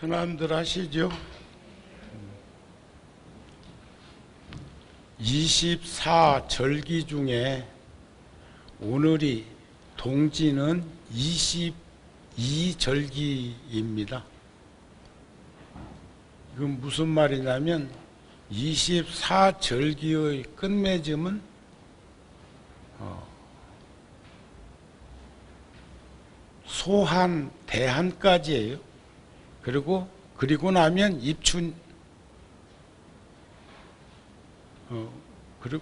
흔한들 아시죠? 24절기 중에 오늘이 동지는 22절기입니다. 이건 무슨 말이냐면 24절기의 끝맺음은 소한, 대한까지예요. 그리고 나면 입춘,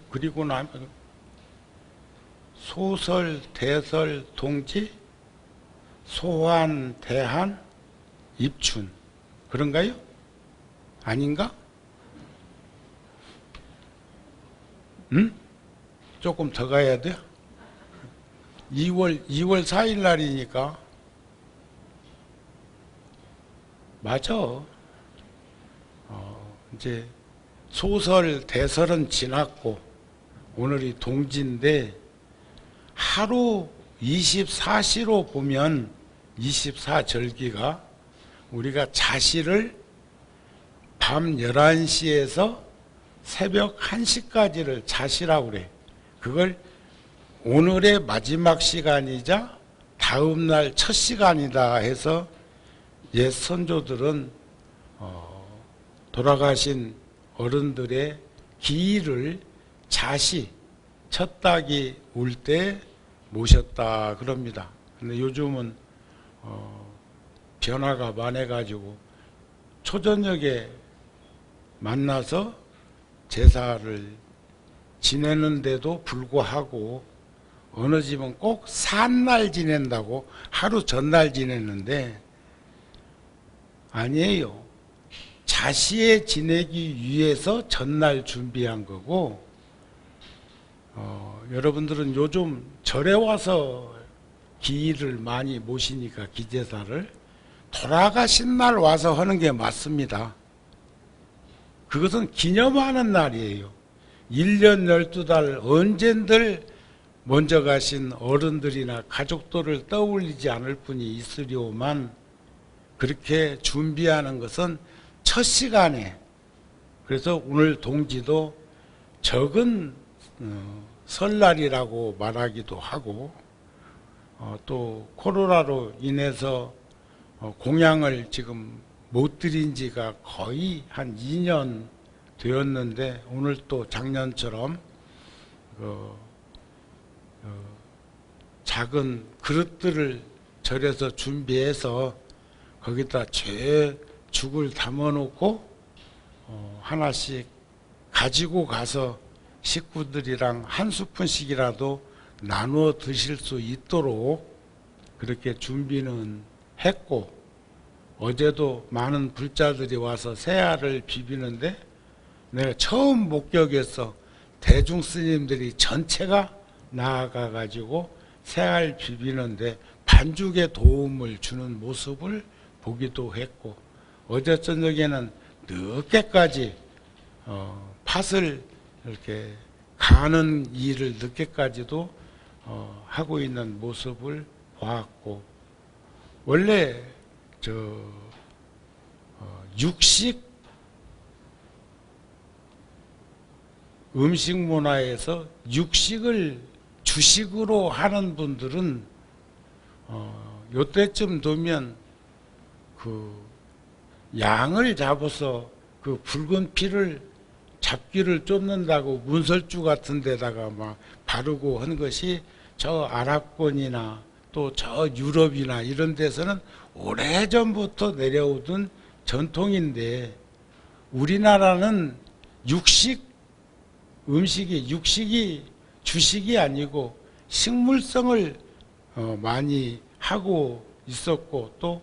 그리고 나면 소설, 대설, 동지, 소한, 대한, 입춘. 그런가요? 아닌가? 조금 더 가야 돼요? 2월 4일 날이니까. 맞아. 이제 소설, 대설은 지났고 오늘이 동지인데 하루 24시로 보면 24절기가 우리가 자시를 밤 11시에서 새벽 1시까지를 자시라고 그래. 그걸 오늘의 마지막 시간이자 다음날 첫 시간이다 해서 옛 선조들은 돌아가신 어른들의 기일을 자시, 첫 닭이 울 때 모셨다 그럽니다. 근데 요즘은 변화가 많아가지고 초저녁에 만나서 제사를 지내는데도 불구하고 어느 집은 꼭 산날 지낸다고 하루 전날 지냈는데 아니에요. 자시에 지내기 위해서 전날 준비한 거고 여러분들은 요즘 절에 와서 기일을 많이 모시니까 기제사를 돌아가신 날 와서 하는 게 맞습니다. 그것은 기념하는 날이에요. 1년 12달 언젠들 먼저 가신 어른들이나 가족들을 떠올리지 않을 뿐이 있으려만 그렇게 준비하는 것은 첫 시간에, 그래서 오늘 동지도 적은 설날이라고 말하기도 하고 또 코로나로 인해서 공양을 지금 못 드린 지가 거의 한 2년 되었는데 오늘 또 작년처럼 작은 그릇들을 절에서 준비해서 거기다 죽을 담아놓고 하나씩 가지고 가서 식구들이랑 한 스푼씩이라도 나누어 드실 수 있도록 그렇게 준비는 했고 어제도 많은 불자들이 와서 새알을 비비는데 내가 처음 목격해서 대중 스님들이 전체가 나아가가지고 새알 비비는데 반죽에 도움을 주는 모습을 보기도 했고 어제 저녁에는 늦게까지 팥을 이렇게 가는 일을 늦게까지도 하고 있는 모습을 보았고 원래 육식 음식 문화에서 육식을 주식으로 하는 분들은 요때쯤 되면 그 양을 잡아서 그 붉은 피를 잡기를 쫓는다고 문설주 같은 데다가 막 바르고 한 것이 저 아랍권이나 또 저 유럽이나 이런 데서는 오래전부터 내려오던 전통인데 우리나라는 음식이 주식이 아니고 식물성을 많이 하고 있었고 또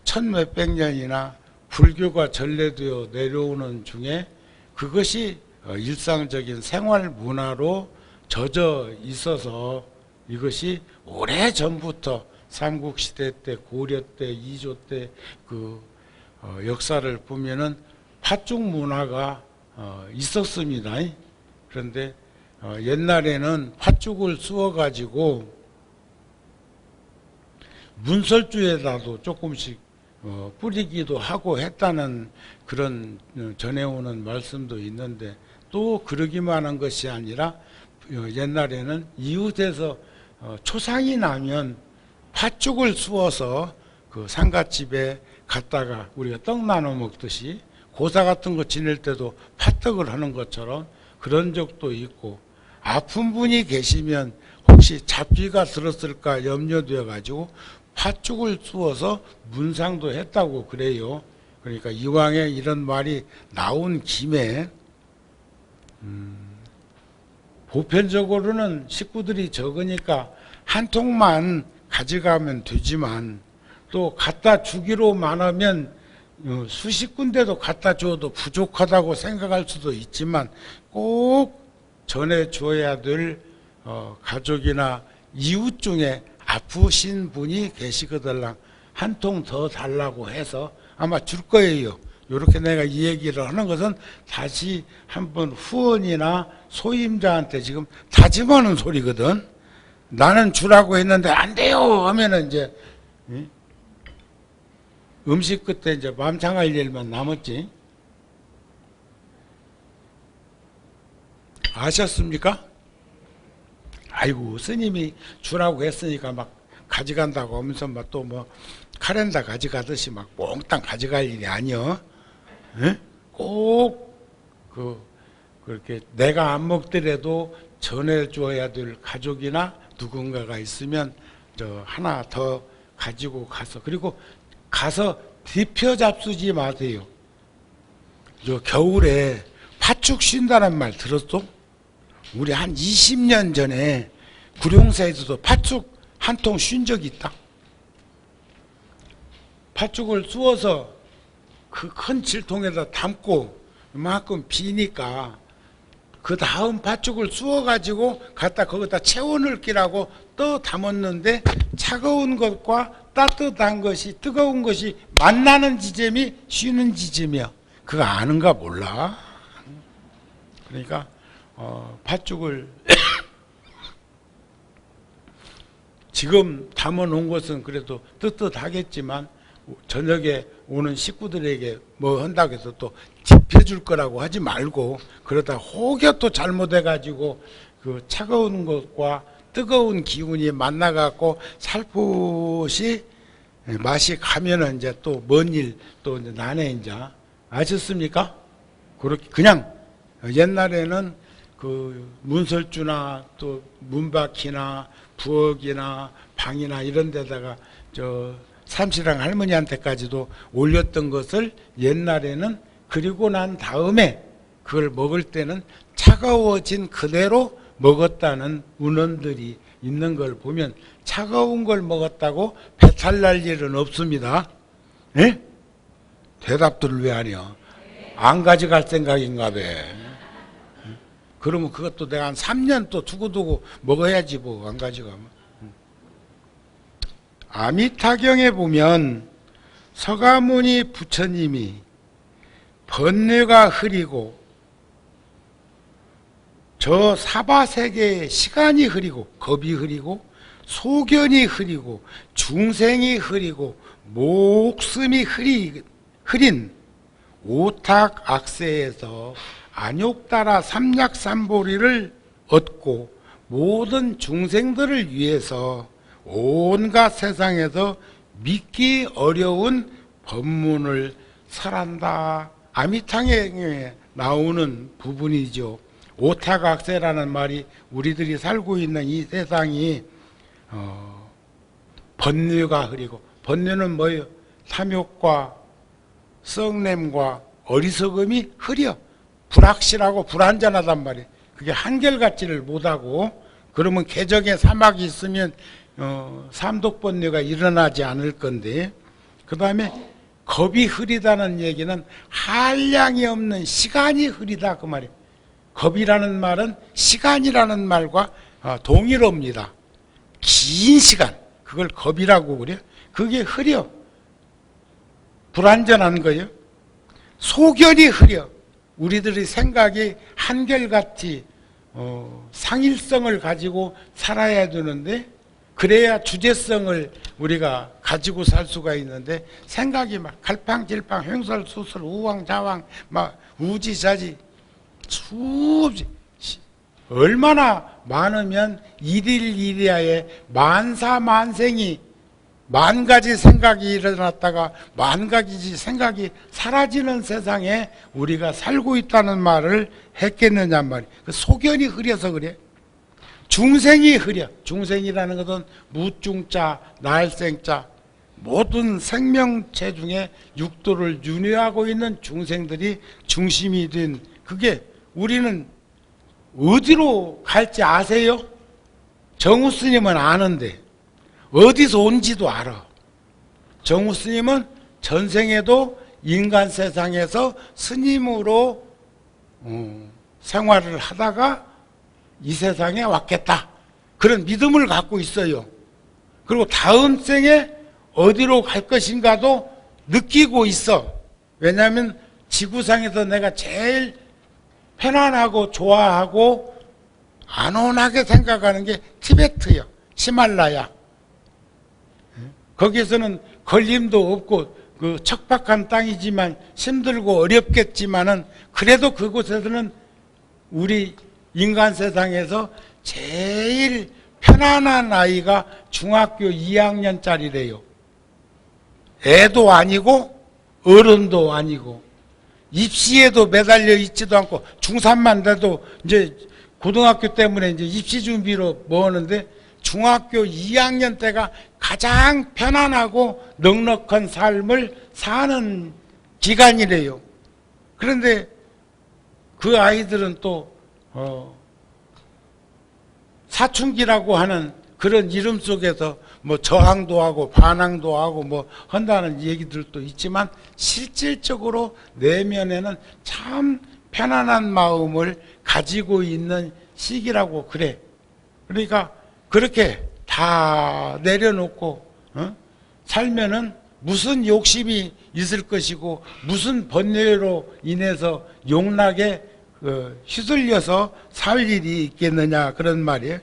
천몇백 년이나 불교가 전래되어 내려오는 중에 그것이 일상적인 생활 문화로 젖어 있어서 이것이 오래전부터 삼국시대 때, 고려 때, 이조 때 그 역사를 보면은 팥죽 문화가 있었습니다. 그런데 옛날에는 팥죽을 쑤어 가지고 문설주에다도 조금씩 뿌리기도 하고 했다는 그런 전해오는 말씀도 있는데, 또 그러기만 한 것이 아니라 옛날에는 이웃에서 초상이 나면 팥죽을 쑤어서 그 상갓집에 갔다가 우리가 떡 나눠 먹듯이 고사 같은 거 지낼 때도 팥떡을 하는 것처럼 그런 적도 있고, 아픈 분이 계시면 혹시 잡귀가 들었을까 염려되어 가지고 팥죽을 쑤어서 문상도 했다고 그래요. 그러니까 이왕에 이런 말이 나온 김에 보편적으로는 식구들이 적으니까 한 통만 가져가면 되지만, 또 갖다 주기로만 하면 수십 군데도 갖다 줘도 부족하다고 생각할 수도 있지만, 꼭 전해줘야 될 가족이나 이웃 중에 아프신 분이 계시거들랑 한 통 더 달라고 해서 아마 줄 거예요. 이렇게 내가 이 얘기를 하는 것은 다시 한번 후원이나 소임자한테 지금 다짐하는 소리거든. 나는 주라고 했는데 안 돼요 하면은 이제 음식 끝에 이제 맘창할 일만 남았지. 아셨습니까? 아이고, 스님이 주라고 했으니까 막 가져간다고 하면서 막 또 뭐 카렌다 가져가듯이 막 몽땅 가져갈 일이 아니여. 꼭 그렇게 내가 안 먹더라도 전해줘야 될 가족이나 누군가가 있으면 하나 더 가지고 가서, 그리고 가서 대표 잡수지 마세요. 겨울에 팥죽 쉰다는 말 들었어? 우리 한 20년 전에 구룡사에서도 팥죽 한 통 쉰 적이 있다. 팥죽을 쑤어서 그 큰 질통에다 담고 이만큼 비니까 그 다음 팥죽을 쑤어가지고 갖다 거기다 채워 넣기라고 또 담았는데, 차가운 것과 따뜻한 것이, 뜨거운 것이 만나는 지점이 쉬는 지점이야. 그거 아는가 몰라. 그러니까 팥죽을 지금 담아 놓은 것은 그래도 뜨뜻하겠지만 저녁에 오는 식구들에게 뭐 한다고 해서 또 집혀줄 거라고 하지 말고, 그러다 혹여 또 잘못해가지고 그 차가운 것과 뜨거운 기운이 만나갖고 살포시 맛이 가면은 이제 또 먼 일 또 이제 나네. 이제 아셨습니까? 그렇게 그냥 옛날에는 그 문설주나 또 문바퀴나 부엌이나 방이나 이런 데다가 삼시랑 할머니한테까지도 올렸던 것을 옛날에는, 그리고 난 다음에 그걸 먹을 때는 차가워진 그대로 먹었다는 문헌들이 있는 걸 보면 차가운 걸 먹었다고 배탈 날 일은 없습니다. 예? 대답들을 왜 하냐? 안 가져갈 생각인가 봐. 그러면 그것도 내가 한 3년 또 두고두고 먹어야지 뭐 안 가져가면. 아미타경에 보면 서가모니 부처님이 번뇌가 흐리고 저 사바세계의 시간이 흐리고 겁이 흐리고 소견이 흐리고 중생이 흐리고 목숨이 흐린 오탁악세에서 안욕따라 삼약삼보리를 얻고 모든 중생들을 위해서 온갖 세상에서 믿기 어려운 법문을 설한다. 아미타경에 나오는 부분이죠. 오탁악세라는 말이 우리들이 살고 있는 이 세상이 번뇌가 흐리고, 번뇌는 뭐예요? 탐욕과 썩냄과 어리석음이 흐려 불확실하고 불안전하단 말이에요. 그게 한결같지를 못하고, 그러면 개적의 사막이 있으면 삼독번뇌가 일어나지 않을 건데, 그 다음에 겁이 흐리다는 얘기는 한량이 없는 시간이 흐리다 그 말이에요. 겁이라는 말은 시간이라는 말과 동일합니다. 긴 시간, 그걸 겁이라고 그래요. 그게 흐려 불안전한 거예요. 소견이 흐려 우리들의 생각이 한결같이 상일성을 가지고 살아야 되는데, 그래야 주제성을 우리가 가지고 살 수가 있는데 생각이 막 갈팡질팡 횡설수설 우왕좌왕 막 우지자지 수없이 얼마나 많으면 일일이리하에 만사만생이 만 가지 생각이 일어났다가 만 가지 생각이 사라지는 세상에 우리가 살고 있다는 말을 했겠느냐 말이에요. 그 소견이 흐려서 그래. 중생이 흐려. 중생이라는 것은 무중자, 날생자, 모든 생명체 중에 육도를 윤회하고 있는 중생들이 중심이 된 그게 우리는 어디로 갈지 아세요? 정우 스님은 아는데 어디서 온지도 알아. 정우 스님은 전생에도 인간 세상에서 스님으로 생활을 하다가 이 세상에 왔겠다. 그런 믿음을 갖고 있어요. 그리고 다음 생에 어디로 갈 것인가도 느끼고 있어. 왜냐하면 지구상에서 내가 제일 편안하고 좋아하고 안온하게 생각하는 게 티베트요. 히말라야. 거기에서는 걸림도 없고 그 척박한 땅이지만 힘들고 어렵겠지만은 그래도 그곳에서는 우리 인간 세상에서 제일 편안한 아이가 중학교 2학년짜리래요. 애도 아니고 어른도 아니고 입시에도 매달려 있지도 않고 중3만 돼도 이제 고등학교 때문에 이제 입시 준비로 뭐 하는데 중학교 2학년 때가 가장 편안하고 넉넉한 삶을 사는 기간이래요. 그런데 그 아이들은 또 사춘기라고 하는 그런 이름 속에서 뭐 저항도 하고 반항도 하고 뭐 한다는 얘기들도 있지만 실질적으로 내면에는 참 편안한 마음을 가지고 있는 시기라고 그래. 그러니까 그렇게 다 내려놓고 살면은 무슨 욕심이 있을 것이고 무슨 번뇌로 인해서 용락에 휘둘려서 살 일이 있겠느냐 그런 말이에요.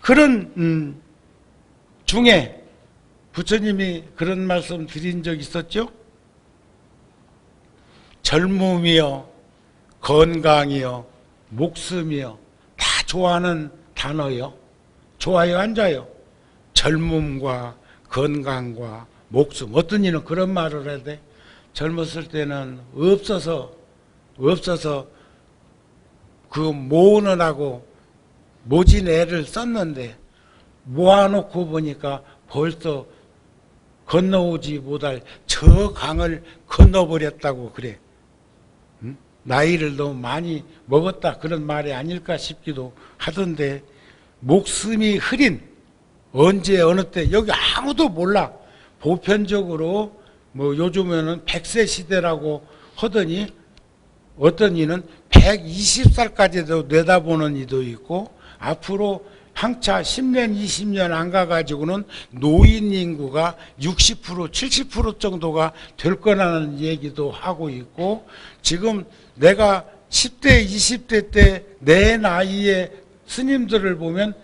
그런 중에 부처님이 그런 말씀 드린 적 있었죠? 젊음이요, 건강이요, 목숨이요, 다 좋아하는 단어요. 좋아요, 안 좋아요? 젊음과 건강과 목숨. 어떤 이는 그런 말을 해야 돼. 젊었을 때는 없어서 그 모으느라고 모진 애를 썼는데 모아놓고 보니까 벌써 건너오지 못할 저 강을 건너버렸다고 그래. 응? 나이를 너무 많이 먹었다 그런 말이 아닐까 싶기도 하던데 목숨이 흐린 언제 어느 때 여기 아무도 몰라. 보편적으로 뭐 요즘에는 100세 시대라고 하더니 어떤 이는 120살까지도 내다보는 이도 있고 앞으로 향차 10년, 20년 안 가가지고는 노인 인구가 60%, 70% 정도가 될 거라는 얘기도 하고 있고 지금 내가 10대, 20대 때 내 나이에 스님들을 보면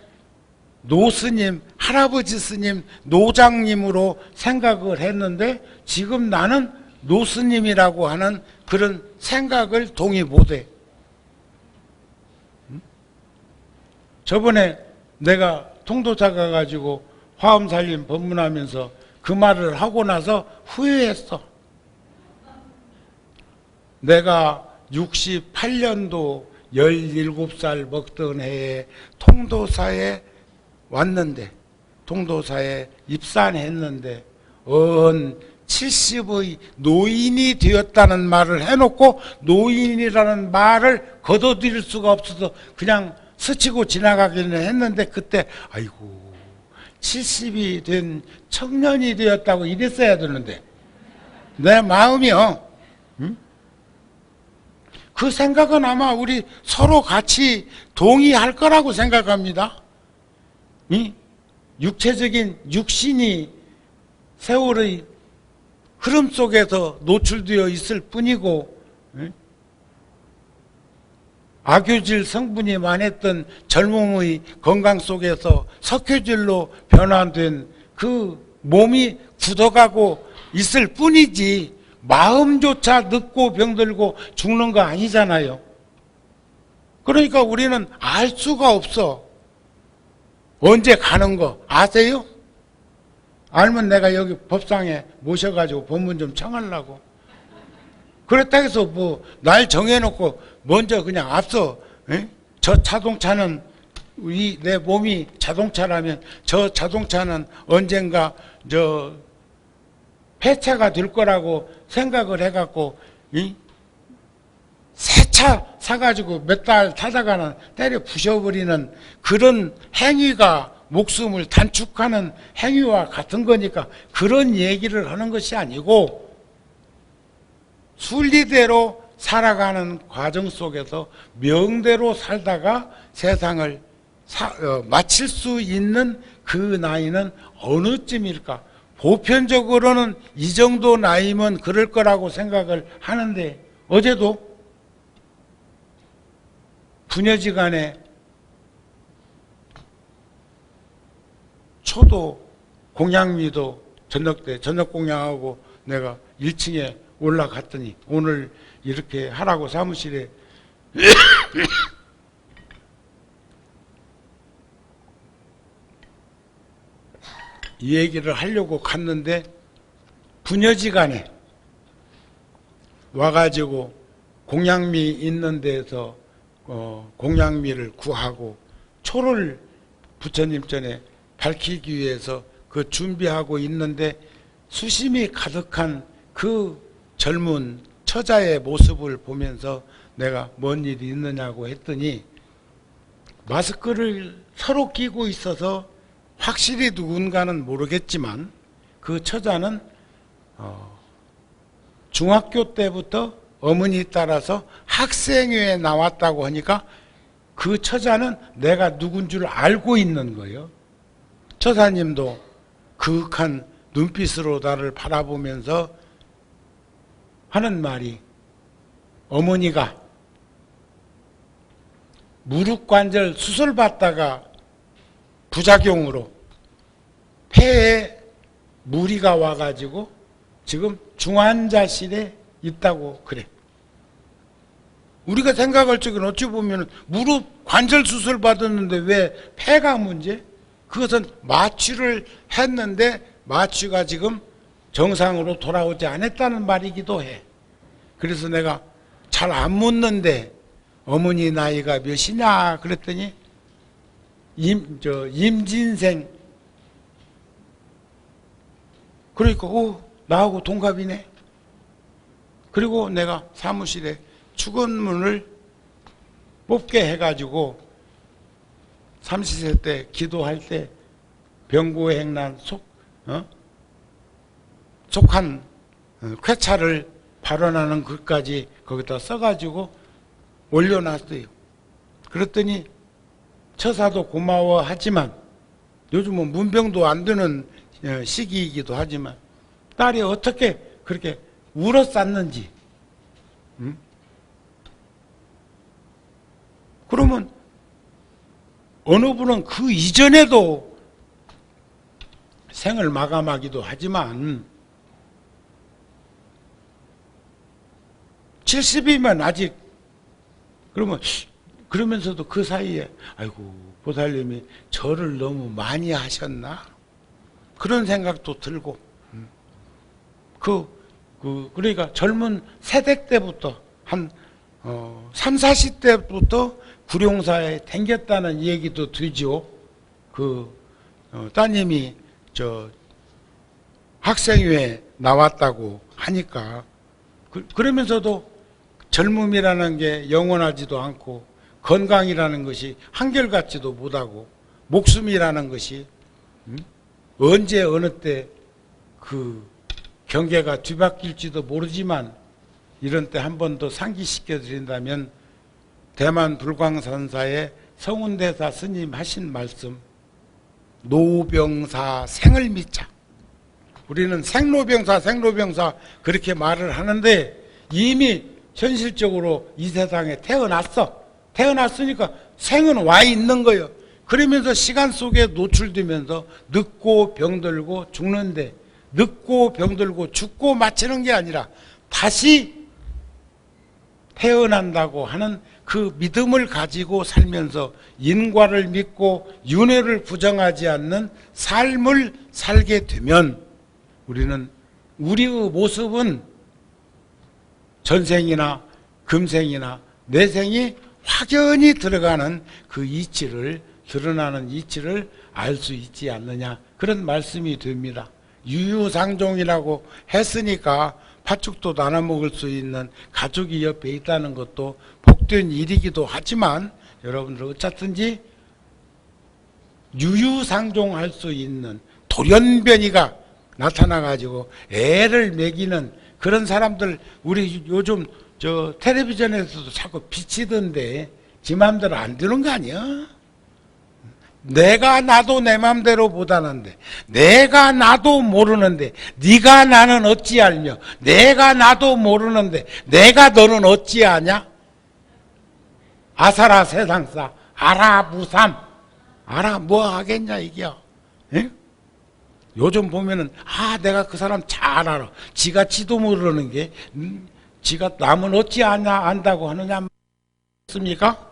노스님, 할아버지 스님, 노장님으로 생각을 했는데 지금 나는 노스님이라고 하는 그런 생각을 동의 못해. 저번에 내가 통도사 가가지고 화엄살림 법문하면서 그 말을 하고 나서 후회했어. 내가 68년도 17살 먹던 해에 통도사에 왔는데 통도사에 입산했는데 70의 노인이 되었다는 말을 해놓고 노인이라는 말을 거둬들일 수가 없어서 그냥 스치고 지나가기는 했는데 그때 아이고 70이 된 청년이 되었다고 이랬어야 되는데 내 마음이요. 응? 그 생각은 아마 우리 서로 같이 동의할 거라고 생각합니다. 이 육체적인 육신이 세월의 흐름 속에서 노출되어 있을 뿐이고 악효질 성분이 많았던 젊음의 건강 속에서 석효질로 변화된 그 몸이 굳어가고 있을 뿐이지 마음조차 늙고 병들고 죽는 거 아니잖아요. 그러니까 우리는 알 수가 없어. 언제 가는 거 아세요? 알면 내가 여기 법상에 모셔가지고 법문 좀 청하려고. 그렇다 해서 뭐 날 정해놓고 먼저 그냥 앞서, 에? 저 자동차는 내 몸이 자동차라면 저 자동차는 언젠가 폐차가 될 거라고 생각을 해갖고 새 차 사가지고 몇 달 타다가는 때려 부셔버리는 그런 행위가 목숨을 단축하는 행위와 같은 거니까 그런 얘기를 하는 것이 아니고 순리대로 살아가는 과정 속에서 명대로 살다가 세상을 마칠 수 있는 그 나이는 어느 쯤일까? 보편적으로는 이 정도 나이면 그럴 거라고 생각을 하는데 어제도 부녀지간에 초도 공양미도 저녁 때 저녁 공양하고 내가 1층에 올라갔더니 오늘 이렇게 하라고 사무실에 이 얘기를 하려고 갔는데 부녀지간에 와가지고 공양미 있는 데서 공양미를 구하고 초를 부처님 전에 밝히기 위해서 그 준비하고 있는데 수심이 가득한 그 젊은 처자의 모습을 보면서 내가 뭔 일이 있느냐고 했더니 마스크를 서로 끼고 있어서 확실히 누군가는 모르겠지만 그 처자는 중학교 때부터 어머니 따라서 학생회에 나왔다고 하니까 그 처자는 내가 누군 줄 알고 있는 거예요. 처자님도 그윽한 눈빛으로 나를 바라보면서 하는 말이 어머니가 무릎 관절 수술 받다가 부작용으로 폐에 무리가 와가지고 지금 중환자실에 있다고 그래. 우리가 생각할 적엔 어찌 보면 무릎 관절 수술 받았는데 왜 폐가 문제? 그것은 마취를 했는데 마취가 지금 정상으로 돌아오지 않았다는 말이기도 해. 그래서 내가 잘 안 묻는데 어머니 나이가 몇이냐 그랬더니 임진생. 그러니까 나하고 동갑이네. 그리고 내가 사무실에 축원문을 뽑게 해가지고 삼시세 때 기도할 때 병고행난 속한 쾌차를 발언하는 글까지 거기다 써가지고 올려놨어요. 그랬더니 처사도 고마워하지만 요즘은 문병도 안 되는 시기이기도 하지만 딸이 어떻게 그렇게 울었었는지 그러면 어느 분은 그 이전에도 생을 마감하기도 하지만 70이면 아직 그러면서도 그 사이에 아이고 보살님이 절을 너무 많이 하셨나 그런 생각도 들고 그러니까 젊은 세대 때부터 한 3, 40대부터 구룡사에 댕겼다는 얘기도 들지요. 따님이 학생회에 나왔다고 하니까 그러면서도 젊음이라는 게 영원하지도 않고 건강이라는 것이 한결같지도 못하고 목숨이라는 것이 언제 어느 때 그 경계가 뒤바뀔지도 모르지만 이런 때 한 번 더 상기시켜 드린다면 대만 불광선사의 성운대사 스님 하신 말씀 노병사 생을 믿자. 우리는 생로병사 그렇게 말을 하는데 이미 현실적으로 이 세상에 태어났으니까 생은 와 있는 거예요. 그러면서 시간 속에 노출되면서 늙고 병들고 죽는데, 늙고 병들고 죽고 마치는 게 아니라 다시 태어난다고 하는 그 믿음을 가지고 살면서 인과를 믿고 윤회를 부정하지 않는 삶을 살게 되면 우리는 우리의 모습은 전생이나 금생이나 내생이 확연히 들어가는 그 이치를, 드러나는 이치를 알 수 있지 않느냐, 그런 말씀이 됩니다. 유유상종이라고 했으니까 팥죽도 나눠 먹을 수 있는 가족이 옆에 있다는 것도 복된 일이기도 하지만, 여러분들 어쨌든지 유유상종할 수 있는 돌연변이가 나타나가지고 애를 먹이는 그런 사람들, 우리 요즘 저 텔레비전에서도 자꾸 비치던데 지 맘대로 안 되는 거 아니야? 내가 나도 내 맘대로 못하는데, 내가 나도 모르는데 네가 나는 어찌 알며, 내가 나도 모르는데 내가 너는 어찌 아냐? 아사라 세상사 알아 무삼, 알아 뭐 하겠냐 이게요. 에? 요즘 보면은 내가 그 사람 잘 알아, 지가 지도 모르는 게 지가 남은 어찌 아냐, 안다고 하느냐 습니까?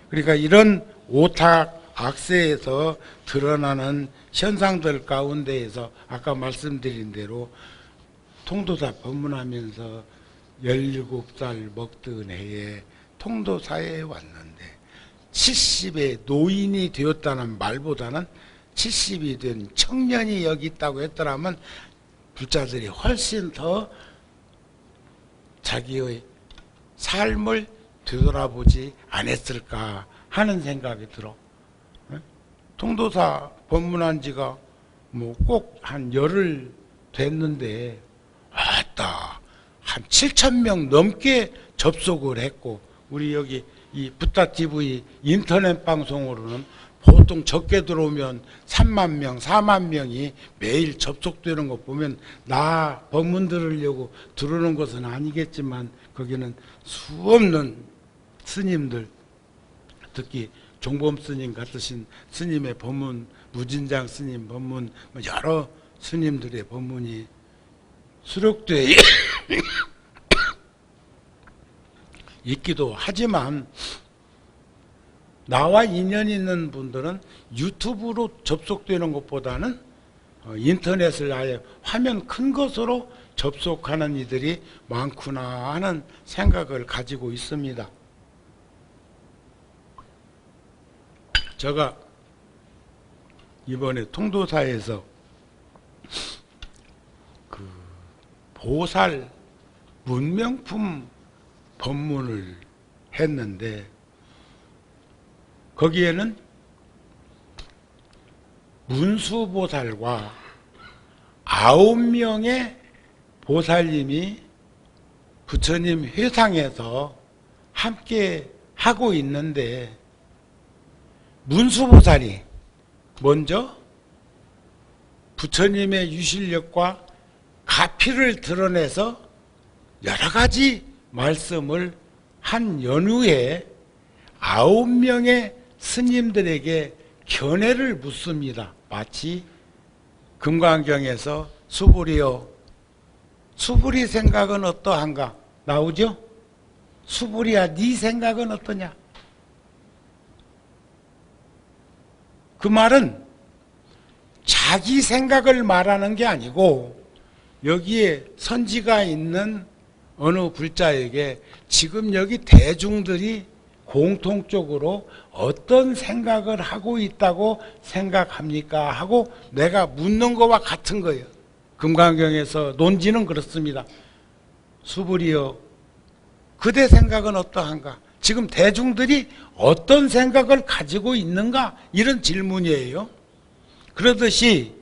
그러니까 이런 오탁 악세에서 드러나는 현상들 가운데에서 아까 말씀드린 대로 통도사 법문하면서 17살 먹던 해에 통도사에 왔는데 70의 노인이 되었다는 말보다는 70이 된 청년이 여기 있다고 했더라면 불자들이 훨씬 더 자기의 삶을 되돌아보지 않았을까 하는 생각이 들어. 통도사 법문한 지가 뭐 꼭 한 열흘 됐는데 아따 한 7,000명 넘게 접속을 했고, 우리 여기 이 붓다TV 인터넷 방송으로는 보통 적게 들어오면 3만 명, 4만 명이 매일 접속되는 거 보면 나 법문 들으려고 들어오는 것은 아니겠지만 거기는 수없는 스님들, 특히 종범 스님 같으신 스님의 법문, 무진장 스님 법문, 여러 스님들의 법문이 수록되어 있기도 하지만, 나와 인연 있는 분들은 유튜브로 접속되는 것보다는 인터넷을 아예 화면 큰 것으로 접속하는 이들이 많구나 하는 생각을 가지고 있습니다. 제가 이번에 통도사에서 그 보살 문명품 법문을 했는데, 거기에는 문수보살과 9명의 보살님이 부처님 회상에서 함께 하고 있는데, 문수보살이 먼저 부처님의 유실력과 가피를 드러내서 여러 가지 말씀을 한 연후에 9명의 스님들에게 견해를 묻습니다. 마치 금강경에서 수불이여, 수불이 생각은 어떠한가 나오죠? 수불이야, 네 생각은 어떠냐? 그 말은 자기 생각을 말하는 게 아니고, 여기에 선지가 있는 어느 불자에게 지금 여기 대중들이 공통적으로 어떤 생각을 하고 있다고 생각합니까? 하고 내가 묻는 것과 같은 거예요. 금강경에서 논지는 그렇습니다. 수불이여, 그대 생각은 어떠한가? 지금 대중들이 어떤 생각을 가지고 있는가? 이런 질문이에요. 그러듯이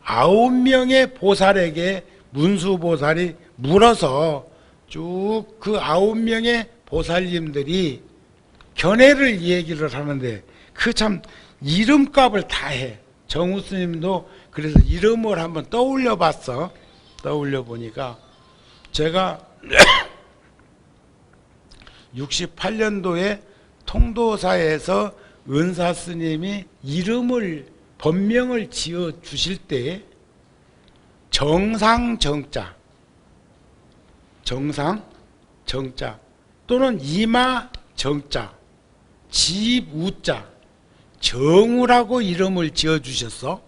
9명의 보살에게 문수보살이 물어서 쭉 그 9명의 보살님들이 견해를 얘기를 하는데, 그 참 이름값을 다 해. 정우 스님도 그래서 이름을 한번 떠올려 봤어. 떠올려 보니까 제가 68년도에 통도사에서 은사 스님이 이름을 법명을 지어 주실 때 정상정자 또는 이마정자 집우자 정우라고 이름을 지어 주셨어.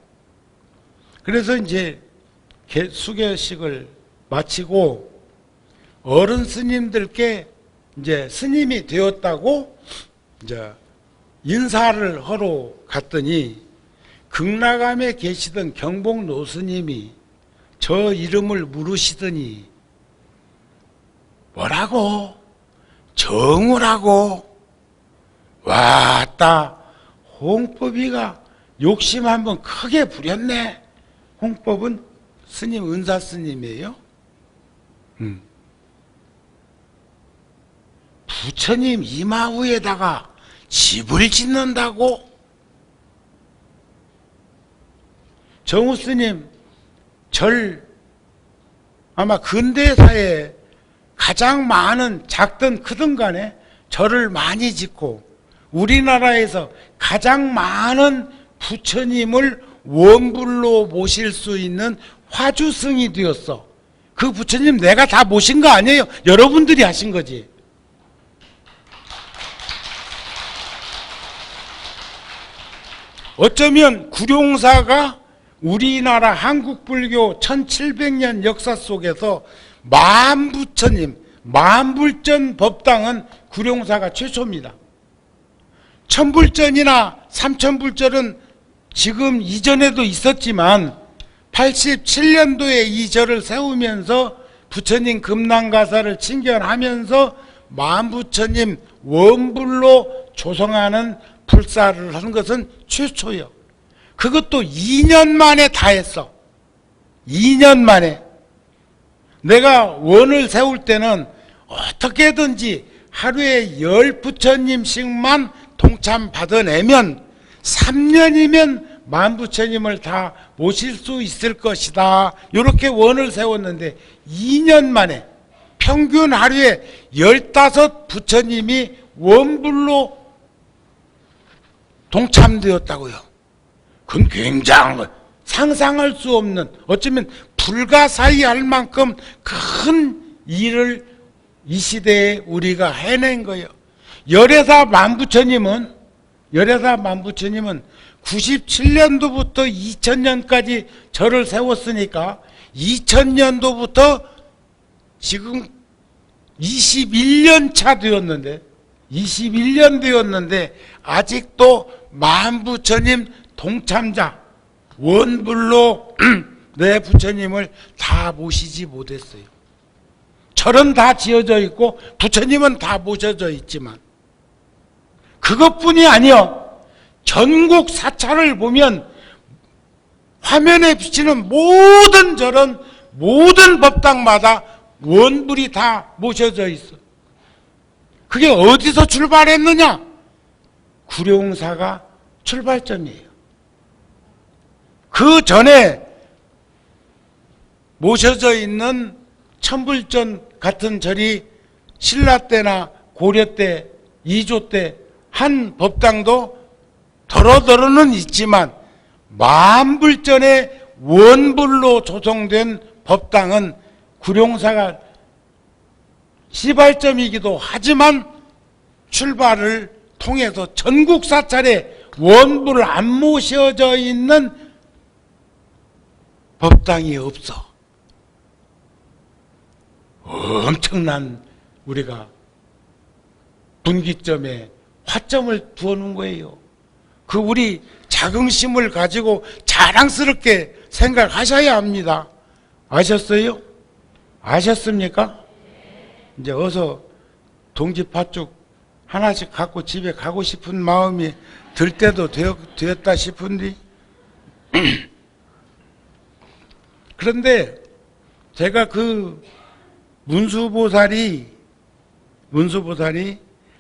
그래서 이제 수교식을 마치고 어른 스님들께 이제 스님이 되었다고 이제 인사를 하러 갔더니 극락암에 계시던 경복노 스님이 저 이름을 물으시더니 뭐라고? 정우라고? 왔다. 홍법이가 욕심 한번 크게 부렸네. 홍법은 스님 은사 스님이에요. 부처님 이마후에다가 집을 짓는다고? 정우 스님 절 아마 근대사에 가장 많은 작든 크든 간에 절을 많이 짓고 우리나라에서 가장 많은 부처님을 원불로 모실 수 있는 화주승이 되었어. 그 부처님 내가 다 모신 거 아니에요. 여러분들이 하신 거지. 어쩌면 구룡사가 우리나라 한국불교 1700년 역사 속에서 만부처님, 만불전 법당은 구룡사가 최초입니다. 천불전이나 삼천불전은 지금 이전에도 있었지만 87년도에 이 절을 세우면서 부처님 금난가사를 친견하면서 만부처님 원불로 조성하는 불사를 하는 것은 최초예요. 그것도 2년 만에 다 했어. 2년 만에. 내가 원을 세울 때는 어떻게든지 하루에 10부처님씩만 동참 받아내면 3년이면 만부처님을 다 모실 수 있을 것이다. 이렇게 원을 세웠는데 2년 만에 평균 하루에 15부처님이 원불로 동참되었다고요. 그건 굉장한 거, 상상할 수 없는, 어쩌면 불가사의할 만큼 큰 일을 이 시대에 우리가 해낸 거예요. 열애사 만부처님은 97년도부터 2000년까지 절을 세웠으니까 2000년도부터 지금 21년 차 되었는데 21년 되었는데 아직도 만부처님 동참자 원불로 내 부처님을 다 모시지 못했어요. 절은 다 지어져 있고 부처님은 다 모셔져 있지만 그것뿐이 아니요. 전국 사찰을 보면 화면에 비치는 모든 절은 모든 법당마다 원불이 다 모셔져 있어. 그게 어디서 출발했느냐? 구룡사가 출발점이에요. 그 전에 모셔져 있는 천불전 같은 절이 신라 때나 고려 때, 이조 때 한 법당도 더러더러는 있지만 만불전에 원불로 조성된 법당은 구룡사가 시발점이기도 하지만 출발을 통해서 전국 사찰에 원불 안 모셔져 있는 법당이 없어. 엄청난 우리가 분기점에 화점을 두어놓은 거예요. 그 우리 자긍심을 가지고 자랑스럽게 생각하셔야 합니다. 아셨어요? 아셨습니까? 이제 어서 동지팥죽 하나씩 갖고 집에 가고 싶은 마음이 들 때도 되었다 싶은데 그런데 제가 그 문수보살이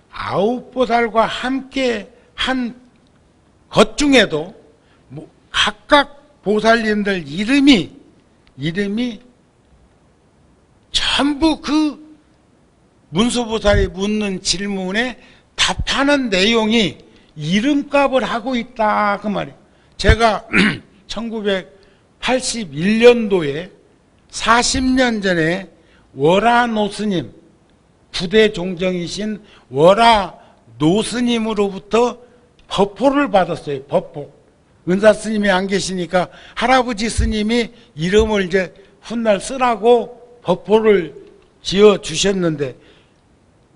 아홉보살과 함께 한 것 중에도 각각 보살님들 이름이 전부 그 문수보살이 묻는 질문에 답하는 내용이 이름값을 하고 있다 그 말이에요. 제가 1981년도에 40년 전에 월화 노스님, 부대 종정이신 월화 노스님으로부터 법포를 받았어요. 법포. 은사 스님이 안 계시니까 할아버지 스님이 이름을 이제 훗날 쓰라고 법포를 지어 주셨는데,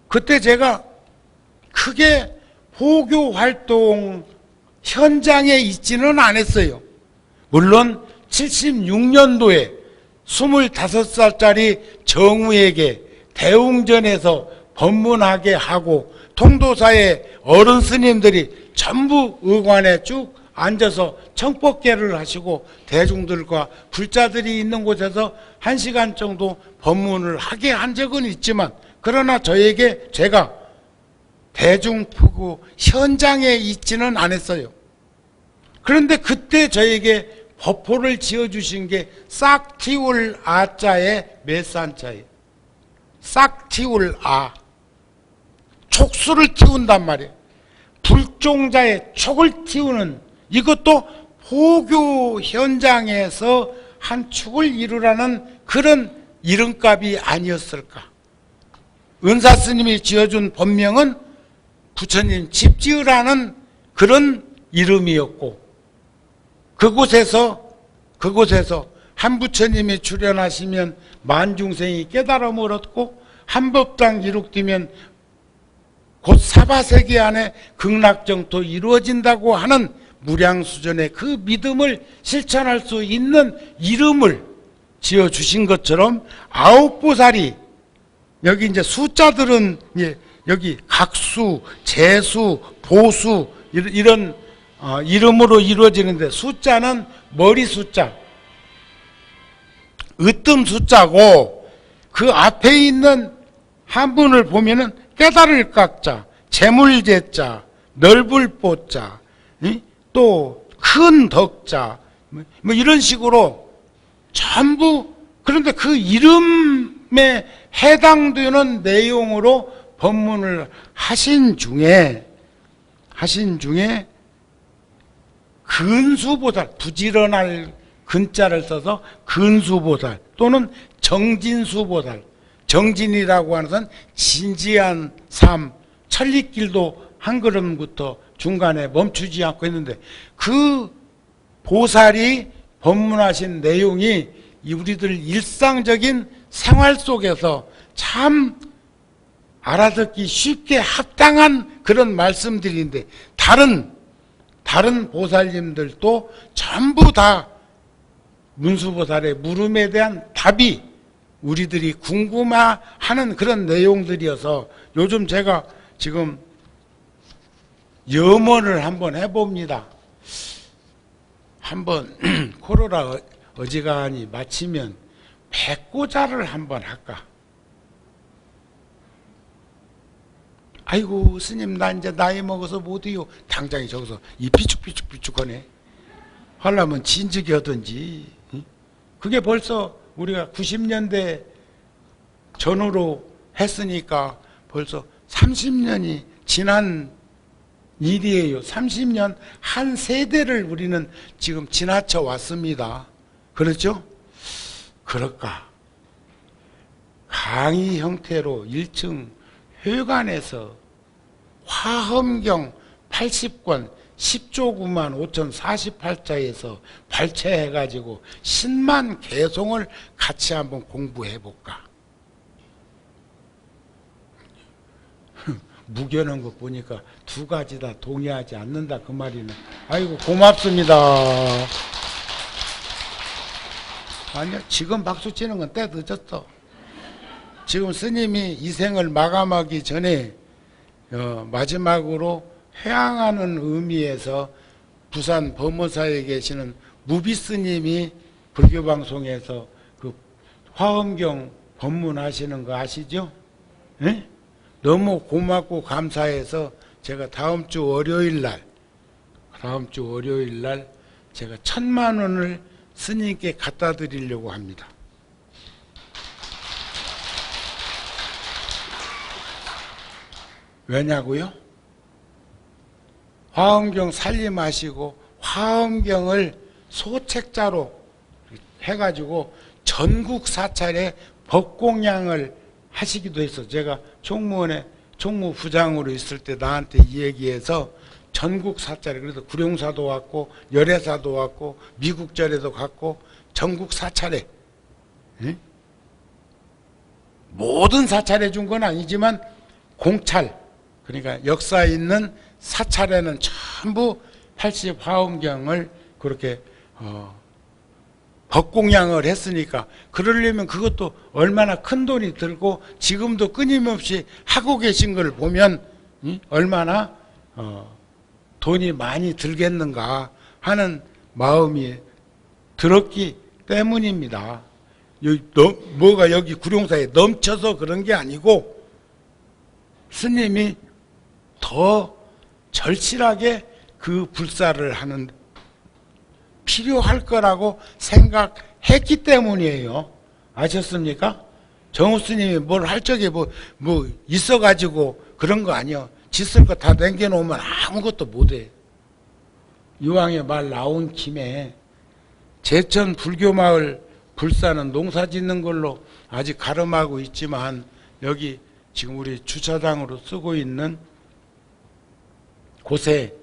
그때 제가 크게 포교 활동 현장에 있지는 않았어요. 물론 76년도에 25살짜리 정우에게 대웅전에서 법문하게 하고 통도사의 어른 스님들이 전부 의관에 쭉 앉아서 청법계를 하시고 대중들과 불자들이 있는 곳에서 1시간 정도 법문을 하게 한 적은 있지만, 그러나 제가 대중포교 현장에 있지는 않았어요. 그런데 그때 저에게 법포를 지어주신 게 싹티울 아자의 메산자예요. 싹티울 아. 촉수를 틔운단 말이에요. 불종자의 촉을 틔우는, 이것도 포교 현장에서 한 축을 이루라는 그런 이름값이 아니었을까. 은사 스님이 지어준 법명은 부처님 집 지으라는 그런 이름이었고, 그곳에서 한 부처님이 출현하시면 만중생이 깨달음을 얻고, 한 법당 이룩되면 곧 사바세계 안에 극락정토 이루어진다고 하는 무량수전의 그 믿음을 실천할 수 있는 이름을 지어주신 것처럼, 9보살이, 여기 이제 숫자들은 여기 각수, 재수, 보수 이런 이름으로 이루어지는데, 숫자는 머리 숫자, 으뜸 숫자고, 그 앞에 있는 한문을 보면은 깨달을 깍자, 재물재자, 넓을 보자, 또 큰 덕자, 뭐 이런 식으로 전부, 그런데 그 이름에 해당되는 내용으로 법문을 하신 중에 근수보살, 부지런할 근자를 써서 근수보살 또는 정진수보살, 정진이라고 하는 것은 진지한 삶, 천리길도 한 걸음부터 중간에 멈추지 않고 있는데, 그 보살이 법문하신 내용이 우리들 일상적인 생활 속에서 참 알아듣기 쉽게 합당한 그런 말씀들인데, 다른 보살님들도 전부 다 문수보살의 물음에 대한 답이 우리들이 궁금해하는 그런 내용들이어서, 요즘 제가 지금 염원을 한번 해봅니다. 한번 코로나 어지간히 마치면 백고자를 한번 할까. 아이고 스님, 나 이제 나이 먹어서 못해요. 당장에 저기서 이 비축비축하네. 하려면 진즉이 하든지. 그게 벌써 우리가 90년대 전후로 했으니까 벌써 30년이 지난 일이에요. 30년 한 세대를 우리는 지금 지나쳐 왔습니다. 그렇죠? 그럴까? 강의 형태로 1층 회관에서 화엄경 80권 10조 9만 5,048자에서 발췌해가지고 10만 개송을 같이 한번 공부해볼까? 무견한 거 보니까 두 가지 다 동의하지 않는다 그 말이네. 아이고 고맙습니다. 아니야, 지금 박수 치는 건 때 늦었어. 지금 스님이 이 생을 마감하기 전에 마지막으로 회항하는 의미에서 부산 범어사에 계시는 무비 스님이 불교방송에서 그 화엄경 법문하시는 거 아시죠? 네? 너무 고맙고 감사해서 제가 다음 주 월요일 날 제가 1,000만 원을 스님께 갖다 드리려고 합니다. 왜냐고요? 화엄경 살림하시고 화엄경을 소책자로 해가지고 전국 사찰에 법공양을 하시기도 했어. 제가 총무원에 총무부장으로 있을 때 나한테 이 얘기해서 전국 사찰에, 그래서 구룡사도 왔고 열애사도 왔고 미국절에도 갔고 전국 사찰에, 응? 모든 사찰해 준 건 아니지만 공찰, 그러니까 역사 있는 사찰에는 전부 80 화엄경을 그렇게 법공양을 했으니까, 그러려면 그것도 얼마나 큰 돈이 들고 지금도 끊임없이 하고 계신 걸 보면 얼마나 돈이 많이 들겠는가 하는 마음이 들었기 때문입니다. 뭐가 여기 구룡사에 넘쳐서 그런 게 아니고 스님이 더 절실하게 그 불사를 하는 필요할 거라고 생각했기 때문이에요. 아셨습니까? 정우 스님이 뭘 할 적에 뭐 있어가지고 그런 거 아니요. 짓을 거 다 남겨놓으면 아무것도 못해. 이왕에 말 나온 김에 제천 불교마을 불사는 농사 짓는 걸로 아직 가름하고 있지만, 여기 지금 우리 주차장으로 쓰고 있는 곳에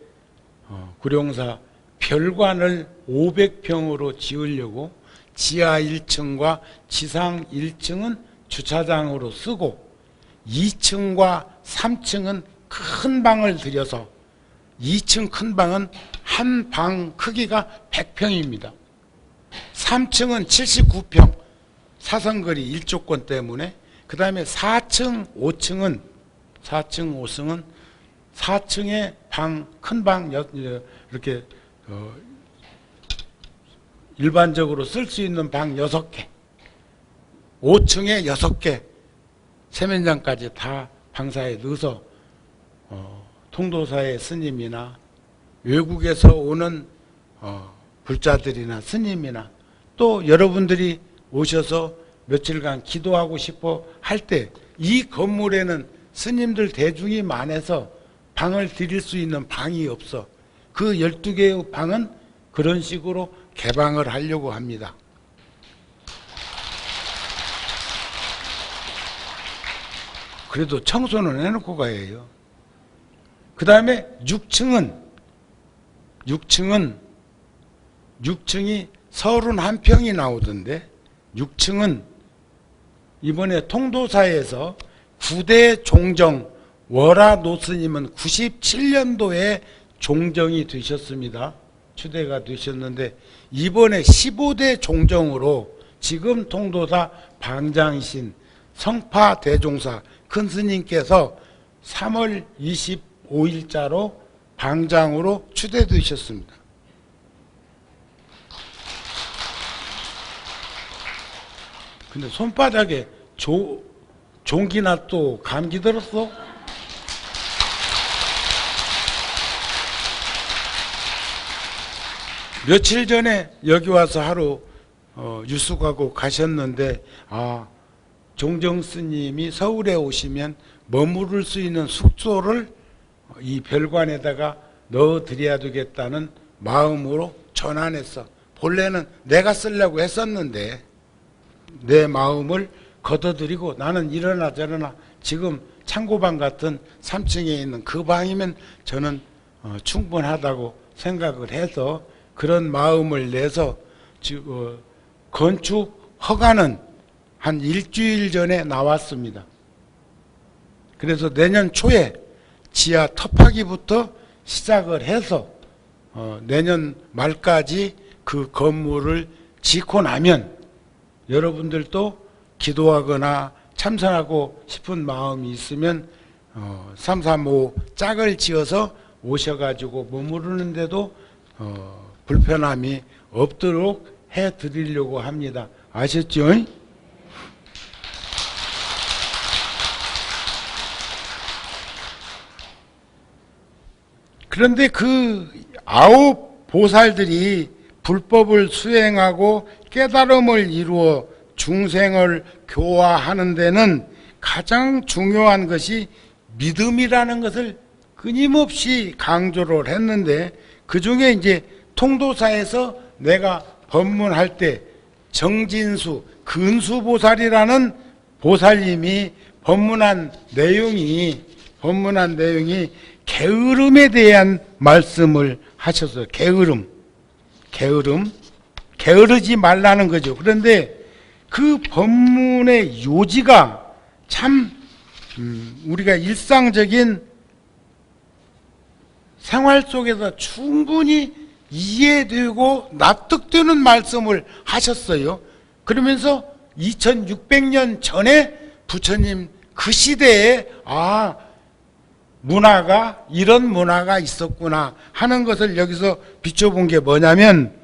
구룡사 별관을 500평으로 지으려고 지하 1층과 지상 1층은 주차장으로 쓰고 2층과 3층은 큰 방을 들여서, 2층 큰 방은 한 방 크기가 100평입니다. 3층은 79평, 사선거리 1조권 때문에. 그 다음에 4층, 5층은 4층에 방, 큰 방 이렇게 일반적으로 쓸 수 있는 방 6개, 5층에 6개, 세면장까지 다 방사에 넣어서 통도사의 스님이나 외국에서 오는 불자들이나 스님이나 또 여러분들이 오셔서 며칠간 기도하고 싶어 할 때 이 건물에는 스님들 대중이 많아서 방을 드릴 수 있는 방이 없어. 그 12개의 방은 그런 식으로 개방을 하려고 합니다. 그래도 청소는 해놓고 가야죠. 그 다음에 6층이 31평이 나오던데, 6층은 이번에 통도사에서 9대 종정, 월화 노스님은 97년도에 종정이 되셨습니다. 추대가 되셨는데, 이번에 15대 종정으로 지금 통도사 방장이신 성파 대종사 큰 스님께서 3월 25일자로 방장으로 추대되셨습니다. 근데 손바닥에 종기나 또 감기 들었어? 며칠 전에 여기 와서 하루 유숙하고 가셨는데, 종정 스님이 서울에 오시면 머무를 수 있는 숙소를 이 별관에다가 넣어드려야 되겠다는 마음으로 전환했어. 본래는 내가 쓰려고 했었는데 내 마음을 걷어들이고, 나는 이러나 저러나 지금 창고방 같은 3층에 있는 그 방이면 저는 충분하다고 생각을 해서 그런 마음을 내서 건축 허가는 한 일주일 전에 나왔습니다. 그래서 내년 초에 지하 터파기부터 시작을 해서 내년 말까지 그 건물을 짓고 나면 여러분들도 기도하거나 참선하고 싶은 마음이 있으면 335 짝을 지어서 오셔가지고 머무르는데도 불편함이 없도록 해드리려고 합니다. 아셨죠? 그런데 그 9 보살들이 불법을 수행하고 깨달음을 이루어 중생을 교화하는 데는 가장 중요한 것이 믿음이라는 것을 끊임없이 강조를 했는데, 그 중에 이제 통도사에서 내가 법문할 때 정진수 근수보살이라는 보살님이 법문한 내용이 게으름에 대한 말씀을 하셨어요. 게으르지 말라는 거죠. 그런데 그 법문의 요지가 참 우리가 일상적인 생활 속에서 충분히 이해되고 납득되는 말씀을 하셨어요. 그러면서 2600년 전에 부처님 그 시대에 문화가 이런 문화가 있었구나 하는 것을 여기서 비춰본 게 뭐냐면,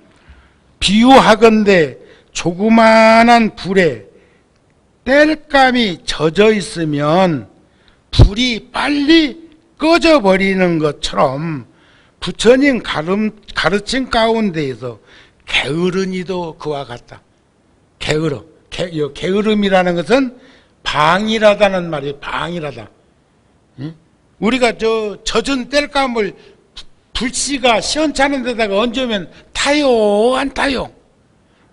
비유하건대 조그만한 불에 땔감이 젖어 있으면 불이 빨리 꺼져버리는 것처럼 부처님 가르침 가운데에서 게으른 이도 그와 같다. 게으름이라는 것은 방일하다는 말이에요. 방일하다. 우리가 젖은 땔감을 불씨가 시원찮은 데다가 얹으면 타요, 안 타요?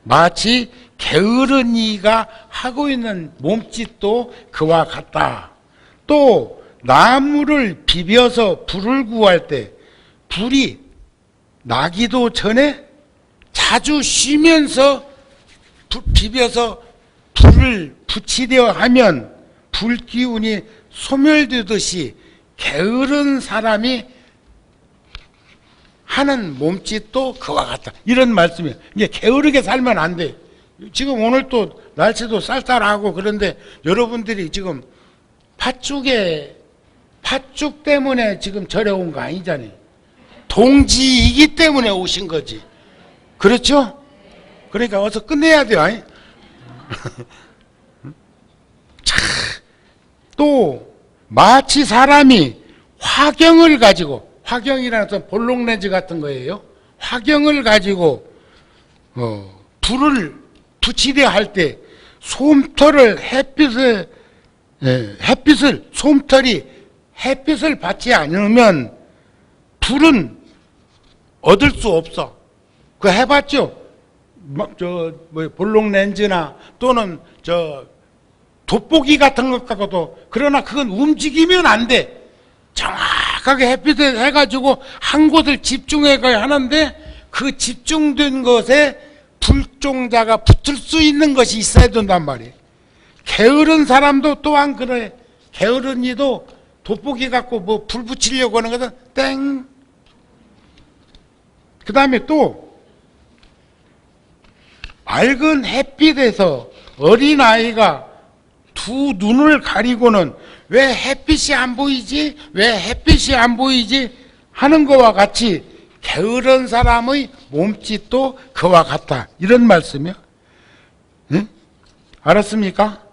마치 게으른 이가 하고 있는 몸짓도 그와 같다. 또 나무를 비벼서 불을 구할 때 불이 나기도 전에 자주 쉬면서 비벼서 불을 붙이려 하면 불기운이 소멸되듯이 게으른 사람이 하는 몸짓도 그와 같다. 이런 말씀이에요. 이제 게으르게 살면 안 돼. 지금 오늘 또 날씨도 쌀쌀하고 그런데 여러분들이 지금 팥죽 때문에 지금 절에 온 거 아니잖아요. 동지이기 때문에 오신 거지. 그렇죠? 그러니까 어서 끝내야 돼요. 아니? 또 마치 사람이 화경을 가지고, 화경이라는 것은 볼록렌즈 같은 거예요. 화경을 가지고 불을 붙이려 할 때 솜털을 솜털이 햇빛을 받지 않으면 불은 얻을 수 없어. 그거 해봤죠? 볼록렌즈나 또는 돋보기 같은 것 갖고도, 그러나 그건 움직이면 안 돼. 정확하게 햇빛을 해가지고 한 곳을 집중해가야 하는데, 그 집중된 것에 불종자가 붙을 수 있는 것이 있어야 된단 말이에요. 게으른 사람도 또한 그래. 게으른 이도 돋보기 갖고 불 붙이려고 하는 것은 땡. 그 다음에 또 맑은 햇빛에서 어린아이가 두 눈을 가리고는 왜 햇빛이 안 보이지? 왜 햇빛이 안 보이지? 하는 것과 같이 게으른 사람의 몸짓도 그와 같다. 이런 말씀이요. 응? 알았습니까?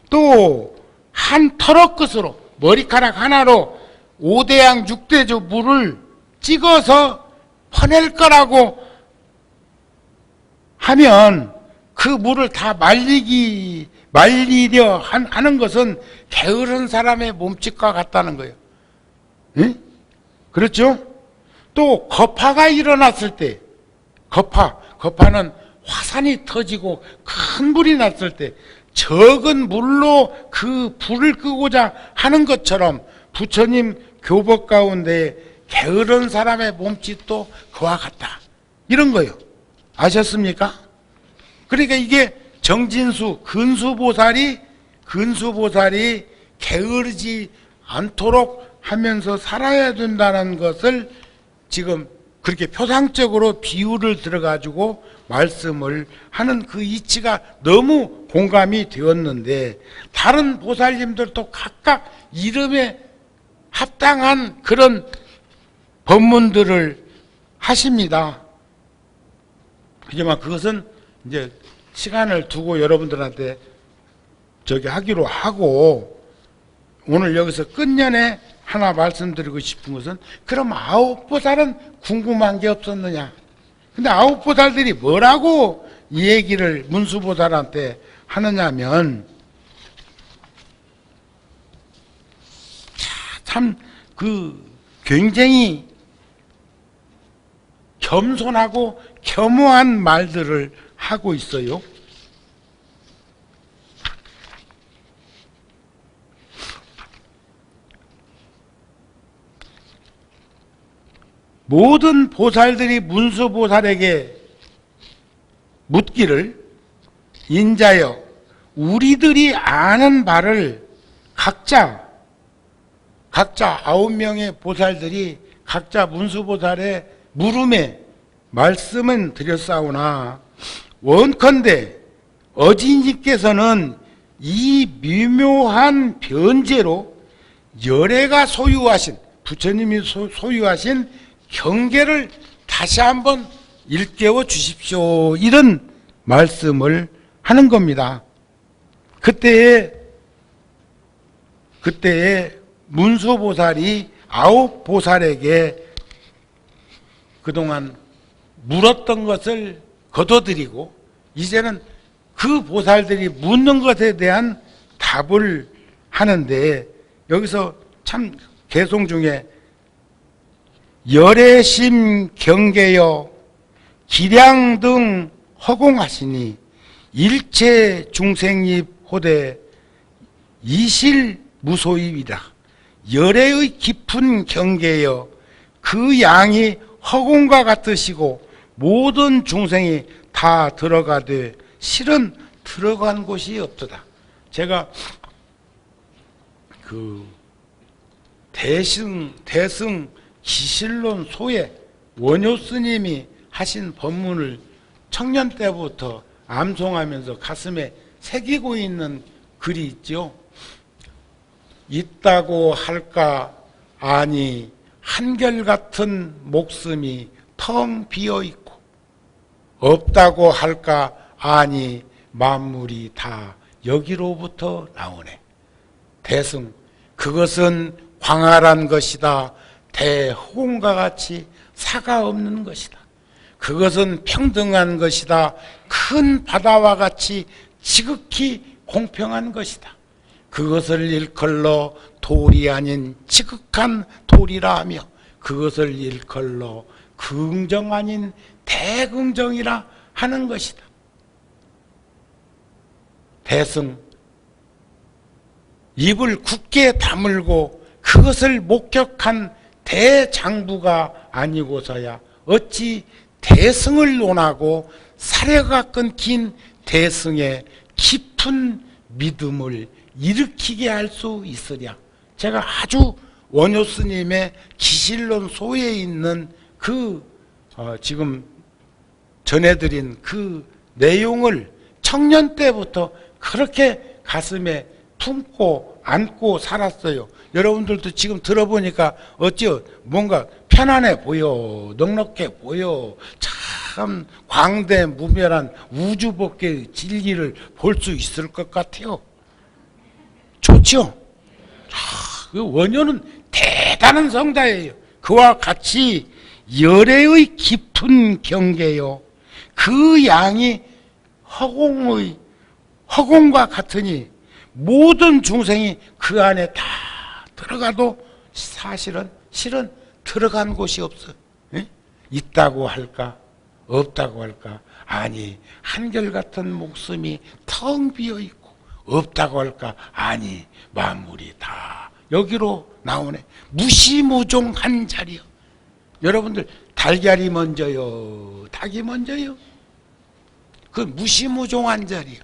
또 한 터럭 끝으로 머리카락 하나로 5대양 6대조 물을 찍어서 퍼낼 거라고 하면 그 물을 다 말리려 하는 것은 게으른 사람의 몸짓과 같다는 거예요. 응? 그렇죠? 또 거파가 일어났을 때, 거파는 화산이 터지고 큰 불이 났을 때 적은 물로 그 불을 끄고자 하는 것처럼 부처님 교법 가운데 게으른 사람의 몸짓도 그와 같다. 이런 거예요. 아셨습니까? 그러니까 이게 정진수 근수보살이 게으르지 않도록 하면서 살아야 된다는 것을 지금 그렇게 표상적으로 비유를 들어가지고 말씀을 하는 그 이치가 너무 공감이 되었는데, 다른 보살님들도 각각 이름에 합당한 그런 법문들을 하십니다. 하지만 그것은 이제 시간을 두고 여러분들한테 하기로 하고, 오늘 여기서 끝년에 하나 말씀드리고 싶은 것은, 그럼 9보살은 궁금한 게 없었느냐? 근데 9보살들이 뭐라고 이 얘기를 문수보살한테 하느냐면, 참 굉장히 겸손하고 겸허한 말들을 하고 있어요. 모든 보살들이 문수보살에게 묻기를, 인자여 우리들이 아는 바를 각자 9명의 보살들이 각자 문수보살의 물음에 말씀은 드렸사오나 원컨대 어지님께서는 이 미묘한 변제로 열애가 소유하신, 부처님이 소유하신 경계를 다시 한번 일깨워 주십시오, 이런 말씀을 하는 겁니다. 그때에 문수보살이 9보살에게 그동안 물었던 것을 거둬들이고 이제는 그 보살들이 묻는 것에 대한 답을 하는데, 여기서 참 개송 중에 열애심 경계여 기량 등 허공하시니 일체 중생입 호대 이실무소입이다. 열애의 깊은 경계여 그 양이 허공과 같으시고 모든 중생이 다 들어가되 실은 들어간 곳이 없도다. 제가 그 대승 기실론 소에 원효 스님이 하신 법문을 청년 때부터 암송하면서 가슴에 새기고 있는 글이 있죠. 있다고 할까 아니 한결같은 목숨이 텅 비어있고, 없다고 할까 아니 만물이 다 여기로부터 나오네. 대승, 그것은 광활한 것이다. 대호공과 같이 사가 없는 것이다. 그것은 평등한 것이다. 큰 바다와 같이 지극히 공평한 것이다. 그것을 일컬러 돌이 아닌 지극한 돌이라 하며 그것을 일컬러 긍정 아닌 대긍정이라 하는 것이다. 대승, 입을 굳게 다물고 그것을 목격한 대장부가 아니고서야 어찌 대승을 논하고 사려가 끊긴 대승의 깊은 믿음을 일으키게 할 수 있으랴. 제가 아주 원효 스님의 기실론 소에 있는 지금 전해드린 그 내용을 청년 때부터 그렇게 가슴에 품고 안고 살았어요. 여러분들도 지금 들어보니까 어찌요? 뭔가 편안해 보여, 넉넉해 보여, 참 광대무별한 우주법계 진리를 볼 수 있을 것 같아요. 좋죠? 그 원효는 대단한 성자예요. 그와 같이 열애의 깊은 경계요, 그 양이 허공과 같으니 모든 중생이 그 안에 다 들어가도 실은 들어간 곳이 없어. 에? 있다고 할까 없다고 할까 아니 한결같은 목숨이 텅 비어있고, 없다고 할까 아니 만물이 다 여기로 나오네. 무시무종한 자리요. 여러분들 달걀이 먼저요 닭이 먼저요? 그 무시무종한 자리요.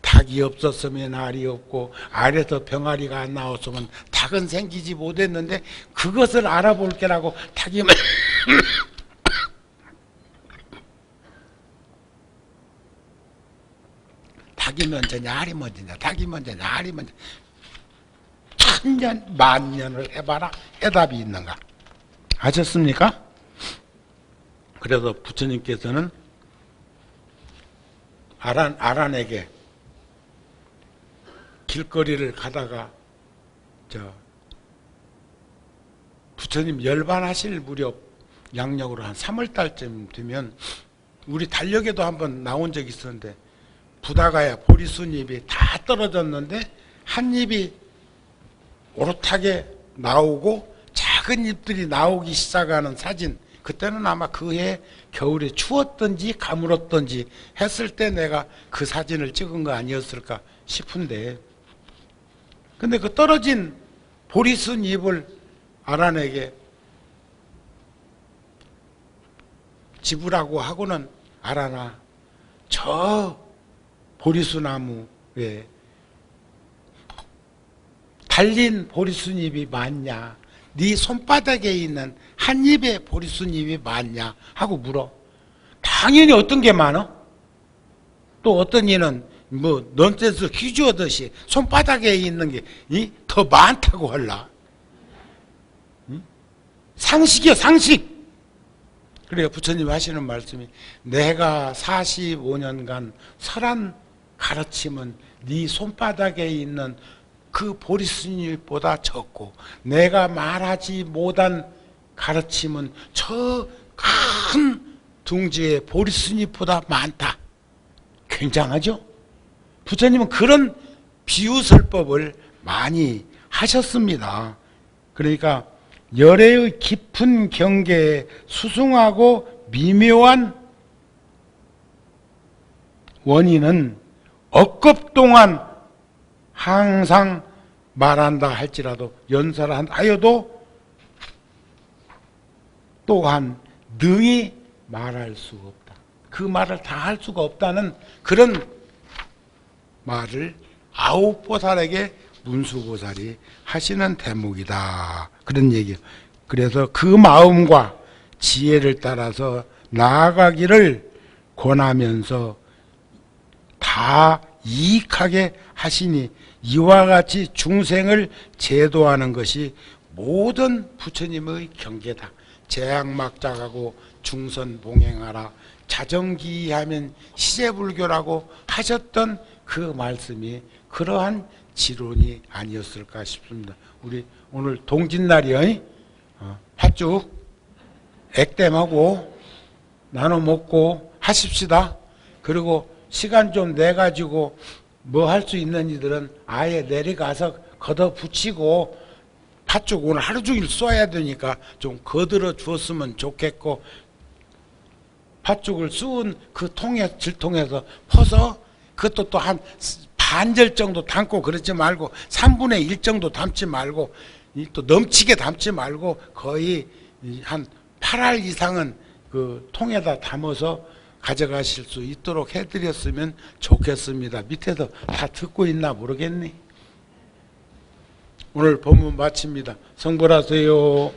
닭이 없었으면 알이 없고 알에서 병아리가 안 나왔으면 닭은 생기지 못했는데 그것을 알아볼 게라고 닭이 닭이 먼저냐 알이 먼저냐, 닭이 먼저냐 알이 먼저, 천년 만년을 해봐라 해답이 있는가? 아셨습니까? 그래서 부처님께서는 아란에게 길거리를 가다가 부처님 열반하실 무렵 양력으로 한 3월달쯤 되면 우리 달력에도 한번 나온 적이 있었는데 부다가야 보리순잎이 다 떨어졌는데 한 잎이 오롯하게 나오고 잘 작은 잎들이 나오기 시작하는 사진, 그때는 아마 그해 겨울에 추웠던지 가물었던지 했을 때 내가 그 사진을 찍은 거 아니었을까 싶은데, 근데 그 떨어진 보리 쓴 잎을 아란에게 집으라고 하고는, 아란아, 저 보리수나무에 달린 보리순잎이 많냐, 네 손바닥에 있는 한 잎의 보리순잎이 많냐 하고 물어. 당연히 어떤 게 많아? 또 어떤 이는 뭐 넌센스 퀴즈 하듯이 손바닥에 있는 게 더 많다고 할라. 상식이야, 상식. 그래요. 부처님 하시는 말씀이, 내가 45년간 설한 가르침은 네 손바닥에 있는 그 보리순잎보다 적고, 내가 말하지 못한 가르침은 저 큰 둥지의 보리순잎보다 많다. 굉장하죠? 부처님은 그런 비유설법을 많이 하셨습니다. 그러니까 열애의 깊은 경계에 수승하고 미묘한 원인은 억겁 동안 항상 말한다 할지라도, 연설하여도 또한 능히 말할 수가 없다. 그 말을 다 할 수가 없다는 그런 말을 아홉보살에게 문수보살이 하시는 대목이다. 그런 얘기예요. 그래서 그 마음과 지혜를 따라서 나아가기를 권하면서 다 이익하게 하시니, 이와 같이 중생을 제도하는 것이 모든 부처님의 경계다. 재앙막작하고 중선봉행하라, 자정기하면 시제불교라고 하셨던 그 말씀이 그러한 지론이 아니었을까 싶습니다. 우리 오늘 동짓날이요, 팥죽 액땜하고 나눠 먹고 하십시다. 그리고 시간 좀 내가지고 뭐 할 수 있는 이들은 아예 내려가서 걷어 붙이고, 팥죽 오늘 하루 종일 쏘야 되니까 좀 거들어 주었으면 좋겠고, 팥죽을 쑤은 그 통에, 질통에서 퍼서 그것도 또 한 반절 정도 담고 그러지 말고, 3분의 1 정도 담지 말고, 또 넘치게 담지 말고 거의 한 8알 이상은 그 통에다 담아서 가져가실 수 있도록 해드렸으면 좋겠습니다. 밑에서 다 듣고 있나 모르겠네. 오늘 법문 마칩니다. 성불하세요.